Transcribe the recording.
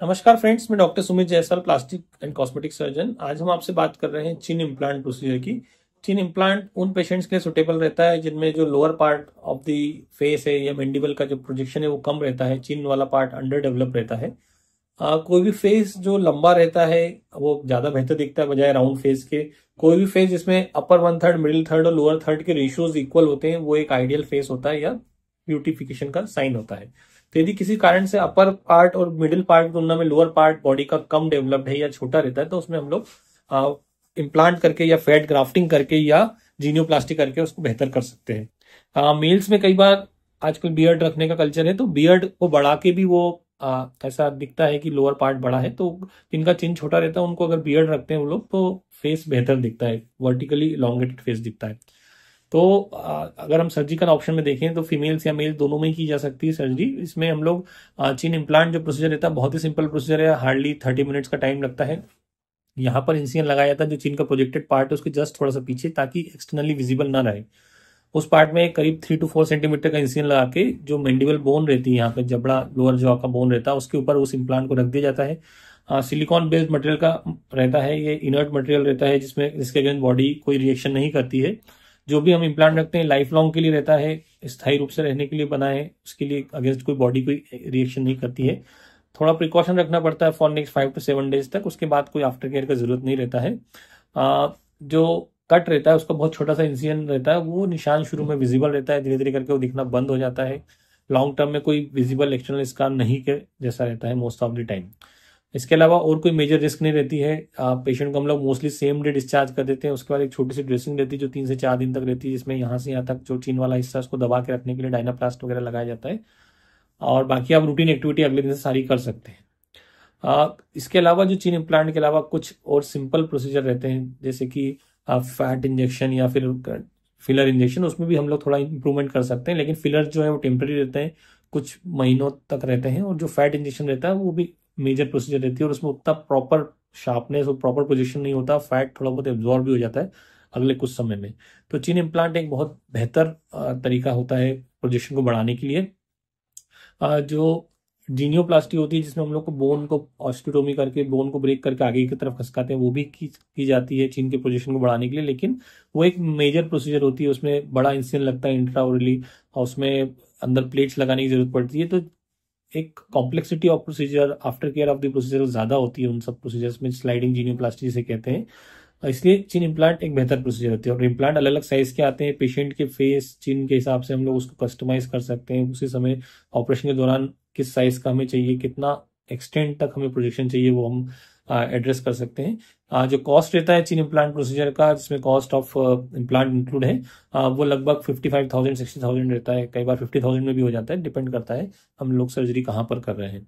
नमस्कार फ्रेंड्स, मैं doctor Sumit Jaiswal, plastic and cosmetic surgeon. आज हम आपसे बात कर रहे हैं चिन इम्प्लांट प्रोसीजर की। चिन इम्प्लांट उन पेशेंट्स के लिए सुटेबल रहता है जिनमें जो lower part of the face है या मैंडिबल का जो प्रोजेक्शन है वो कम रहता है, चिन वाला पार्ट अंडर डेवलप रहता है। कोई भी फेस जो लंबा रहता है वो ज्यादा बेहतर दिखता है बजाय राउंड फेस के। कोई भी फेस जिसमें upper one third, middle third और लोअर थर्ड के रेशियोज इक्वल होते हैं वो एक आइडियल फेस होता है या ब्यूटिफिकेशन का साइन होता है। तो यदि किसी कारण से अपर पार्ट और मिडिल पार्ट की तुलना में लोअर पार्ट बॉडी का कम डेवलप्ड है या छोटा रहता है तो उसमें हम लोग इम्प्लांट करके या फैट ग्राफ्टिंग करके या जीनियोप्लास्टी करके उसको बेहतर कर सकते हैं। मेल्स में कई बार आजकल बियर्ड रखने का कल्चर है तो बियर्ड को बढ़ा के भी वो ऐसा दिखता है कि लोअर पार्ट बड़ा है, तो जिनका चिन छोटा रहता है उनको अगर बियर्ड रखते हैं वो लोग तो फेस बेहतर दिखता है, वर्टिकली इलोंगेटेड फेस दिखता है। तो अगर हम सर्जिकल ऑप्शन में देखें तो फीमेल्स या मेल दोनों में ही की जा सकती है सर्जरी। इसमें हम लोग चिन इम्प्लांट जो प्रोसीजर रहता है बहुत ही सिंपल प्रोसीजर है, हार्डली 30 मिनट्स का टाइम लगता है। यहाँ पर इंसिजन लगाया जाता है जो चिन का प्रोजेक्टेड पार्ट है उसके जस्ट थोड़ा सा पीछे, ताकि एक्सटर्नली विजिबल ना रहे। उस पार्ट में करीब 3 to 4 सेंटीमीटर का इंसिजन लगा के जो मैंडिबल बोन रहती है, यहाँ पे जबड़ा लोअर जॉ का बोन रहता है, उसके ऊपर उस इम्प्लांट को रख दिया जाता है। सिलिकॉन बेस्ड मटेरियल का रहता है, ये इनर्ट मटेरियल रहता है जिसके अगेंस्ट बॉडी कोई रिएक्शन नहीं करती है। जो भी हम इम्प्लांट रखते हैं लाइफ लॉन्ग के लिए रहता है, स्थायी रूप से रहने के लिए बना है, उसके लिए अगेंस्ट कोई बॉडी कोई रिएक्शन नहीं करती है। थोड़ा प्रिकॉशन रखना पड़ता है फॉर नेक्स्ट 5 to 7 डेज तक, उसके बाद कोई आफ्टर केयर का जरूरत नहीं रहता है। जो कट रहता है उसका बहुत छोटा सा इंसिजन रहता है, वो निशान शुरू में विजिबल रहता है, धीरे धीरे करके वो दिखना बंद हो जाता है। लॉन्ग टर्म में कोई विजिबल एक्सटर्नल स्कार नहीं के जैसा रहता है मोस्ट ऑफ द टाइम। इसके अलावा और कोई मेजर रिस्क नहीं रहती है। पेशेंट को हम लोग मोस्टली सेम डे डिस्चार्ज कर देते हैं। उसके बाद एक छोटी सी ड्रेसिंग रहती है जो 3 से 4 दिन तक रहती है, जिसमें यहाँ से यहाँ तक जो चिन वाला हिस्सा है उसको दबा के रखने के लिए डायनाप्लास्ट वगैरह लगाया जाता है। और बाकी आप रूटीन एक्टिविटी अगले दिन से सारी कर सकते हैं। इसके अलावा जो चिन इम्प्लांट के अलावा कुछ और सिंपल प्रोसीजर रहते हैं, जैसे कि फैट इंजेक्शन या फिर फिलर इंजेक्शन, उसमें भी हम लोग थोड़ा इंप्रूवमेंट कर सकते हैं। लेकिन फिलर जो है वो टेम्पररी रहते हैं, कुछ महीनों तक रहते हैं, और जो फैट इंजेक्शन रहता है वो भी मेजर प्रोसीजर रहती है और उसमें उतना प्रॉपर शार्पनेस और प्रॉपर पोजीशन नहीं होता, फैट थोड़ा बहुत एब्जॉर्ब भी हो जाता है अगले कुछ समय में। तो चिन इम्प्लांट एक बहुत बेहतर तरीका होता है पोजीशन को बढ़ाने के लिए। जो जीनियोप्लास्टी होती है जिसमें हम लोग को बोन को ऑस्टियोटोमी करके बोन को ब्रेक करके आगे की तरफ खसकाते हैं, वो भी की जाती है चिन के पोजीशन को बढ़ाने के लिए, लेकिन वो एक मेजर प्रोसीजर होती है, उसमें बड़ा इंसिजन लगता है इंट्राओरली और उसमें अंदर प्लेट्स लगाने की जरूरत पड़ती है। तो एक complexity of procedure, after care of the procedure ज्यादा होती है उन सब प्रोसीजर्स में, स्लाइडिंग जीनियोप्लास्टी जिसे कहते हैं। इसलिए चिन इम्प्लांट एक बेहतर प्रोसीजर होती है। और इम्प्लांट अलग अलग साइज के आते हैं, पेशेंट के फेस चिन के हिसाब से हम लोग उसको कस्टमाइज कर सकते हैं। उसी समय ऑपरेशन के दौरान किस साइज का हमें चाहिए, कितना एक्सटेंड तक हमें प्रोजेक्शन चाहिए, वो हम एड्रेस कर सकते हैं। जो कॉस्ट रहता है चिन इम्प्लांट प्रोसीजर का, जिसमें कॉस्ट ऑफ इम्प्लांट इंक्लूड है, वो लगभग 55,000 60,000 रहता है। कई बार 50,000 में भी हो जाता है, डिपेंड करता है हम लोग सर्जरी कहाँ पर कर रहे हैं।